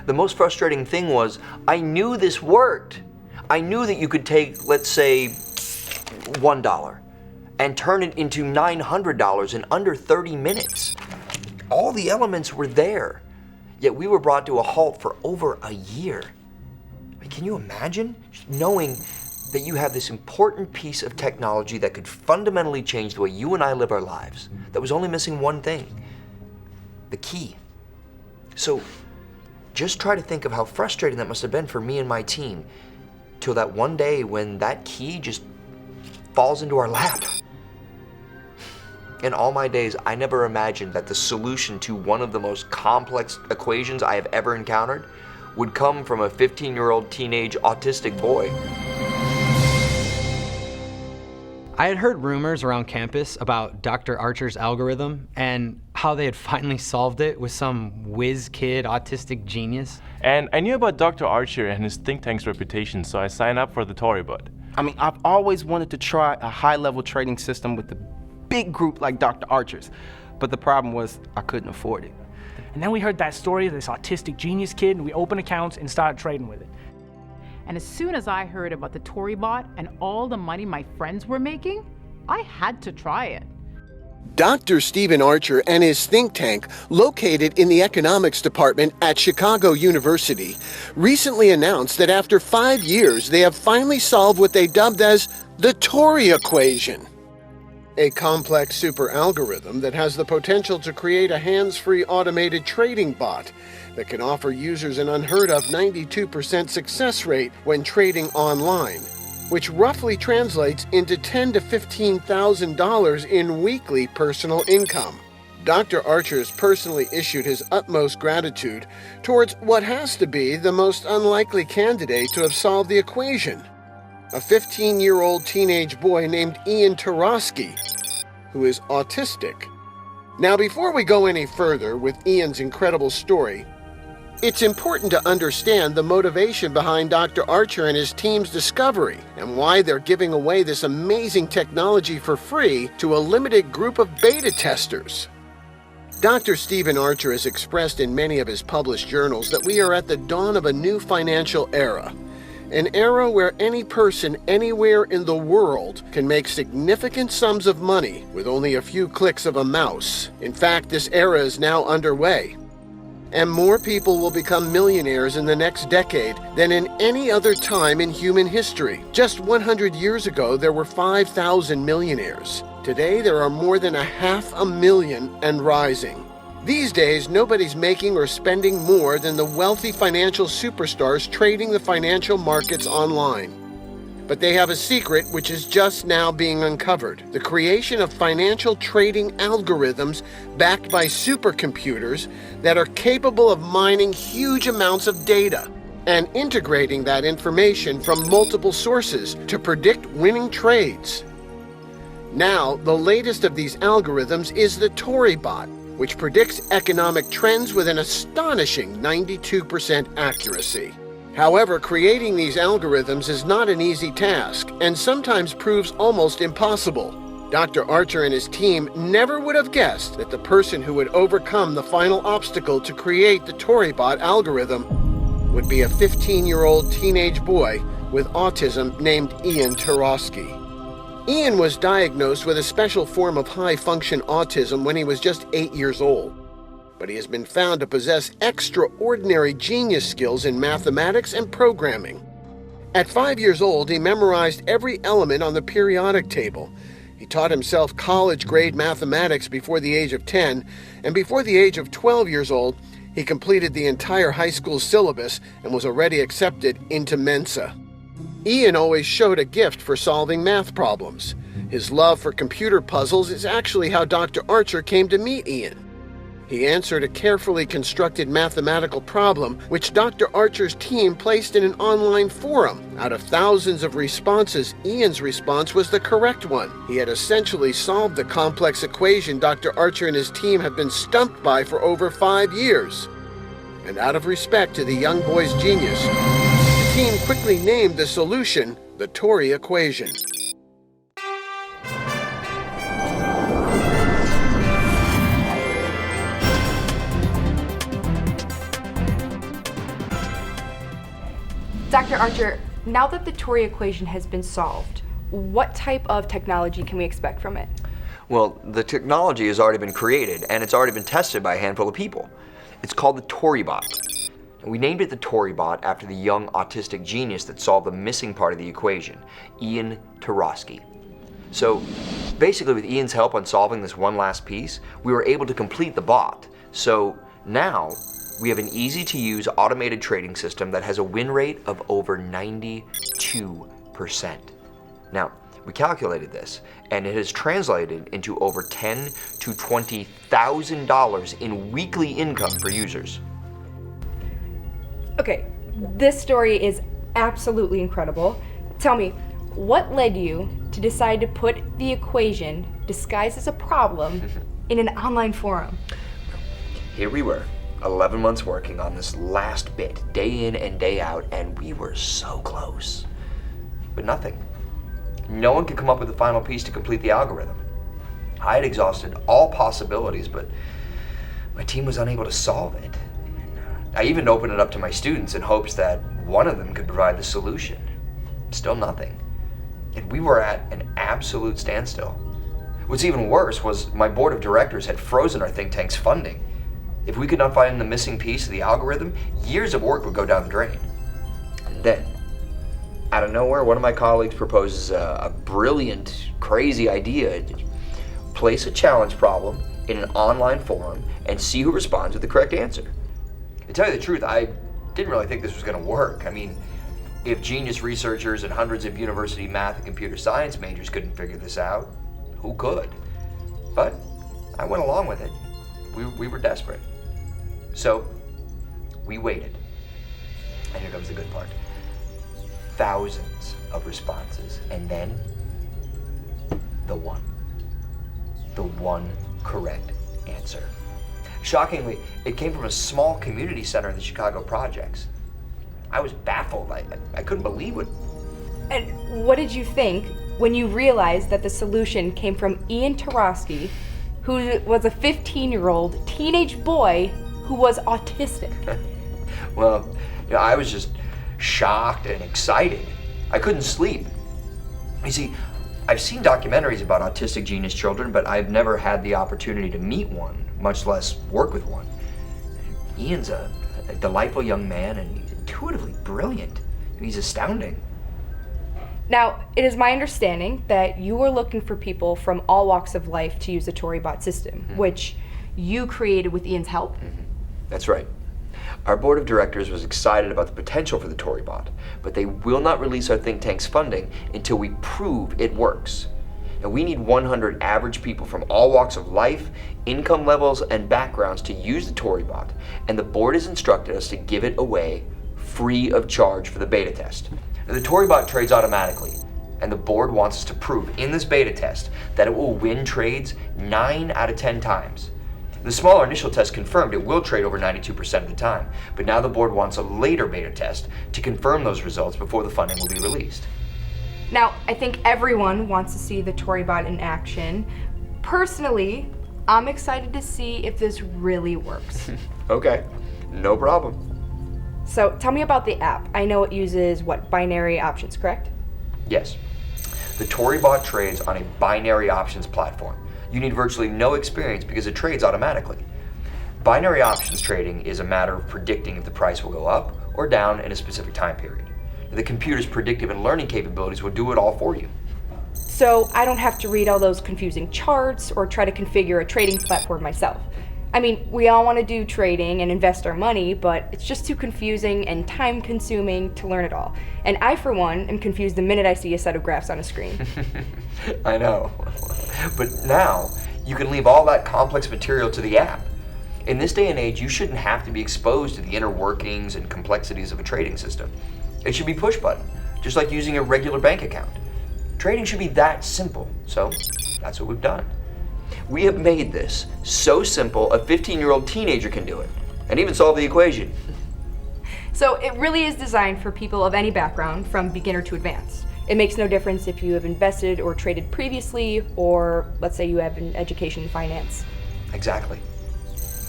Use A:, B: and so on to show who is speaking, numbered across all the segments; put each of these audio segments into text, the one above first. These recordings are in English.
A: The most frustrating thing was I knew this worked. I knew that you could take, let's say, $1 and turn it into $900 in under 30 minutes. All the elements were there, yet we were brought to a halt for over a year. I mean, can you imagine knowing that you have this important piece of technology that could fundamentally change the way you and I live our lives, that was only missing one thing, the key. So just try to think of how frustrating that must have been for me and my team, till that one day when that key just falls into our lap. In all my days, I never imagined that the solution to one of the most complex equations I have ever encountered would come from a 15-year-old teenage autistic boy.
B: I had heard rumors around campus about Dr. Archer's algorithm and how they had finally solved it with some whiz kid autistic genius.
C: And I knew about Dr. Archer and his think tank's reputation, so I signed up for the Torybot.
D: I mean, I've always wanted to try a high-level trading system with a big group like Dr. Archer's, but the problem was I couldn't afford it.
E: And then we heard that story of this autistic genius kid, and we opened accounts and started trading with it.
F: And as soon as I heard about the Torybot and all the money my friends were making, I had to try it.
G: Dr. Stephen Archer and his think tank, located in the economics department at Chicago University, recently announced that after 5 years, they have finally solved what they dubbed as the Tory equation, a complex super algorithm that has the potential to create a hands-free automated trading bot that can offer users an unheard of 92% success rate when trading online, which roughly translates into $10,000 to $15,000 in weekly personal income. Dr. Archer has personally issued his utmost gratitude towards what has to be the most unlikely candidate to have solved the equation, a 15-year-old teenage boy named Ian Tarosky, who is autistic. Now, before we go any further with Ian's incredible story, it's important to understand the motivation behind Dr. Archer and his team's discovery and why they're giving away this amazing technology for free to a limited group of beta testers. Dr. Stephen Archer has expressed in many of his published journals that we are at the dawn of a new financial era, an era where any person anywhere in the world can make significant sums of money with only a few clicks of a mouse. In fact, this era is now underway. And more people will become millionaires in the next decade than in any other time in human history. Just 100 years ago, there were 5,000 millionaires. Today, there are more than 500,000 and rising. These days, nobody's making or spending more than the wealthy financial superstars trading the financial markets online. But they have a secret which is just now being uncovered: the creation of financial trading algorithms backed by supercomputers that are capable of mining huge amounts of data and integrating that information from multiple sources to predict winning trades. Now, the latest of these algorithms is the Torybot, which predicts economic trends with an astonishing 92% accuracy. However, creating these algorithms is not an easy task and sometimes proves almost impossible. Dr. Archer and his team never would have guessed that the person who would overcome the final obstacle to create the Torybot algorithm would be a 15-year-old teenage boy with autism named Ian Tarosky. Ian was diagnosed with a special form of high-function autism when he was just 8 years old, but he has been found to possess extraordinary genius skills in mathematics and programming. At 5 years old, he memorized every element on the periodic table. He taught himself college-grade mathematics before the age of 10, and before the age of 12 years old, he completed the entire high school syllabus and was already accepted into Mensa. Ian always showed a gift for solving math problems. His love for computer puzzles is actually how Dr. Archer came to meet Ian. He answered a carefully constructed mathematical problem, which Dr. Archer's team placed in an online forum. Out of thousands of responses, Ian's response was the correct one. He had essentially solved the complex equation Dr. Archer and his team have been stumped by for over 5 years. And out of respect to the young boy's genius, the team quickly named the solution the Tory equation.
H: Dr. Archer, now that the Tory equation has been solved, what type of technology can we expect from it?
A: Well, the technology has already been created and it's already been tested by a handful of people. It's called the ToryBot. And we named it the ToryBot after the young autistic genius that solved the missing part of the equation, Ian Tarosky. So basically with Ian's help on solving this one last piece, we were able to complete the bot. So now we have an easy to use automated trading system that has a win rate of over 92%. Now, we calculated this, and it has translated into over $10,000 to $20,000 in weekly income for users.
H: Okay, this story is absolutely incredible. Tell me, what led you to decide to put the equation, disguised as a problem, in an online forum?
A: Here we were, 11 months working on this last bit, day in and day out, and we were so close. But nothing. No one could come up with the final piece to complete the algorithm. I had exhausted all possibilities, but my team was unable to solve it. I even opened it up to my students in hopes that one of them could provide the solution. Still nothing. And we were at an absolute standstill. What's even worse was my board of directors had frozen our think tank's funding. If we could not find the missing piece of the algorithm, years of work would go down the drain. And then, out of nowhere, one of my colleagues proposes a brilliant, crazy idea. Place a challenge problem in an online forum and see who responds with the correct answer. To tell you the truth, I didn't really think this was going to work. I mean, if genius researchers and hundreds of university math and computer science majors couldn't figure this out, who could? But I went along with it. We were desperate. So we waited. And here comes the good part. Thousands of responses, and then the one correct answer. Shockingly, it came from a small community center in the Chicago projects. I was baffled. I couldn't believe it.
H: And what did you think when you realized that the solution came from Ian Tarosky, who was a 15-year-old teenage boy who was autistic?
A: Well, I was just shocked and excited. I couldn't sleep. You see, I've seen documentaries about autistic genius children, but I've never had the opportunity to meet one, much less work with one. Ian's a delightful young man and he's intuitively brilliant. He's astounding.
H: Now, it is my understanding that you were looking for people from all walks of life to use the ToryBot system, which you created with Ian's help.
A: That's right. Our board of directors was excited about the potential for the ToryBot, but they will not release our think tank's funding until we prove it works. And we need 100 average people from all walks of life, income levels, and backgrounds to use the ToryBot, and the board has instructed us to give it away free of charge for the beta test. Now, the ToryBot trades automatically, and the board wants us to prove in this beta test that it will win trades 9 out of 10 times. The smaller initial test confirmed it will trade over 92% of the time, but now the board wants a later beta test to confirm those results before the funding will be released.
H: Now, I think everyone wants to see the ToryBot in action. Personally, I'm excited to see if this really works.
A: Okay, no problem.
H: So tell me about the app. I know it uses, binary options, correct?
A: Yes. The ToryBot trades on a binary options platform. You need virtually no experience because it trades automatically. Binary options trading is a matter of predicting if the price will go up or down in a specific time period. The computer's predictive and learning capabilities will do it all for you.
H: So I don't have to read all those confusing charts or try to configure a trading platform myself. I mean, we all want to do trading and invest our money, but it's just too confusing and time-consuming to learn it all. And I, for one, am confused the minute I see a set of graphs on a screen.
A: I know. But now, you can leave all that complex material to the app. In this day and age, you shouldn't have to be exposed to the inner workings and complexities of a trading system. It should be push button, just like using a regular bank account. Trading should be that simple, so that's what we've done. We have made this so simple a 15-year-old teenager can do it, and even solve the equation.
H: So it really is designed for people of any background, from beginner to advanced. It makes no difference if you have invested or traded previously, or let's say you have an education in finance.
A: Exactly.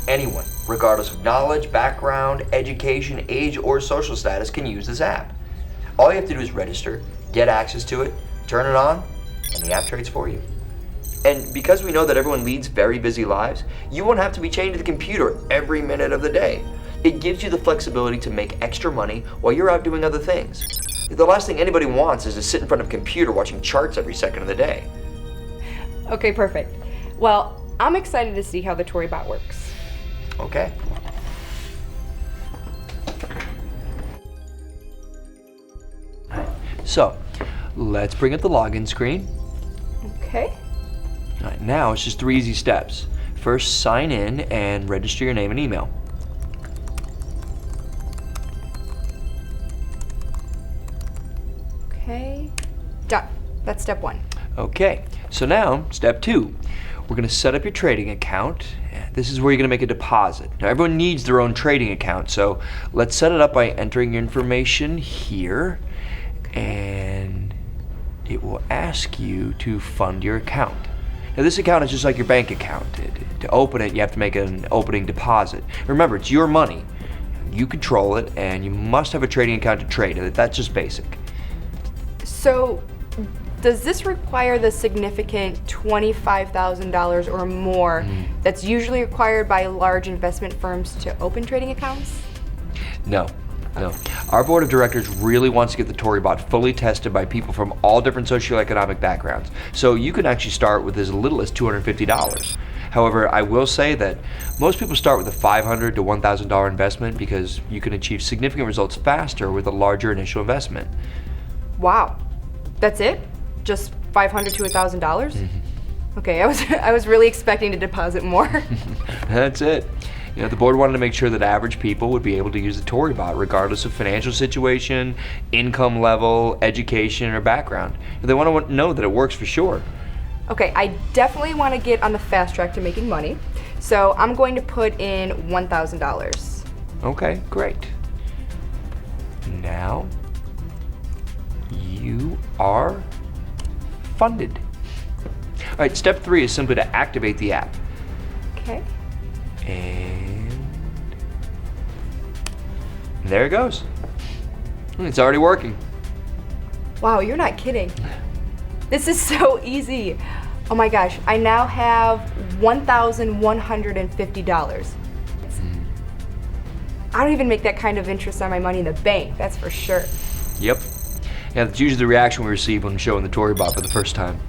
A: Anyone, regardless of knowledge, background, education, age, or social status, can use this app. All you have to do is register, get access to it, turn it on, and the app trades for you. And because we know that everyone leads very busy lives, you won't have to be chained to the computer every minute of the day. It gives you the flexibility to make extra money while you're out doing other things. The last thing anybody wants is to sit in front of a computer watching charts every second of the day.
H: Okay, perfect. Well, I'm excited to see how the ToryBot works.
A: Okay. So, let's bring up the login screen.
H: Okay.
A: All right, now it's just 3 easy steps. First, sign in and register your name and email.
H: Okay. Done. That's step 1.
A: Okay, so now, step 2. We're gonna set up your trading account. This is where you're gonna make a deposit. Now, everyone needs their own trading account, so let's set it up by entering your information here, and it will ask you to fund your account. Now, this account is just like your bank account. To open it, you have to make an opening deposit. Remember, it's your money. You control it, and you must have a trading account to trade. That's just basic.
H: So, does this require the significant $25,000 or more that's usually required by large investment firms to open trading accounts?
A: No. Our board of directors really wants to get the ToryBot fully tested by people from all different socioeconomic backgrounds. So you can actually start with as little as $250. However, I will say that most people start with a $500 to $1,000 investment because you can achieve significant results faster with a larger initial investment.
H: Wow. That's it? Just $500 to $1,000? Okay, I was really expecting to deposit more.
A: That's it. You know, the board wanted to make sure that average people would be able to use the ToryBot regardless of financial situation, income level, education, or background. They want to know that it works for sure.
H: Okay, I definitely want to get on the fast track to making money, so I'm going to put in $1,000.
A: Okay, great. Now, you are funded. All right, step 3 is simply to activate the app.
H: Okay.
A: And there it goes. It's already working.
H: Wow, you're not kidding. This is so easy. Oh my gosh, I now have $1,150. I don't even make that kind of interest on my money in the bank, that's for sure.
A: Yep. Yeah, that's usually the reaction we receive when showing the ToryBot for the first time.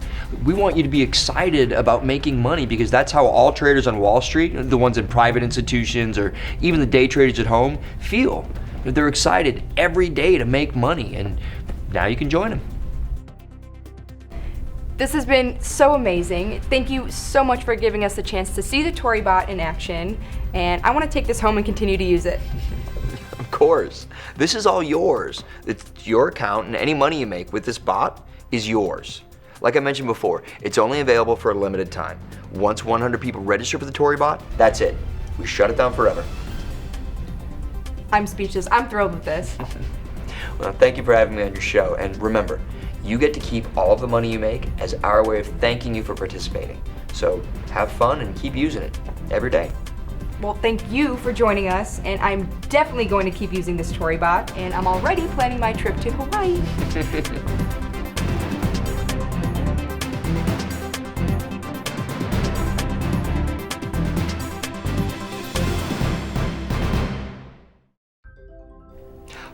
A: We want you to be excited about making money because that's how all traders on Wall Street, the ones in private institutions or even the day traders at home, feel. They're excited every day to make money, and now you can join them.
H: This has been so amazing. Thank you so much for giving us the chance to see the ToryBot in action, and I want to take this home and continue to use it.
A: Of course. This is all yours. It's your account, and any money you make with this bot is yours. Like I mentioned before, it's only available for a limited time. Once 100 people register for the ToryBot, that's it. We shut it down forever.
H: I'm speechless. I'm thrilled with this.
A: Well, thank you for having me on your show, and remember, you get to keep all of the money you make as our way of thanking you for participating. So have fun and keep using it every day.
H: Well, thank you for joining us, and I'm definitely going to keep using this ToryBot, and I'm already planning my trip to Hawaii.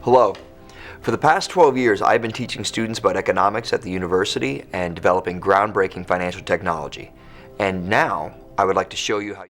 A: Hello. For the past 12 years, I've been teaching students about economics at the university and developing groundbreaking financial technology. And now, I would like to show you how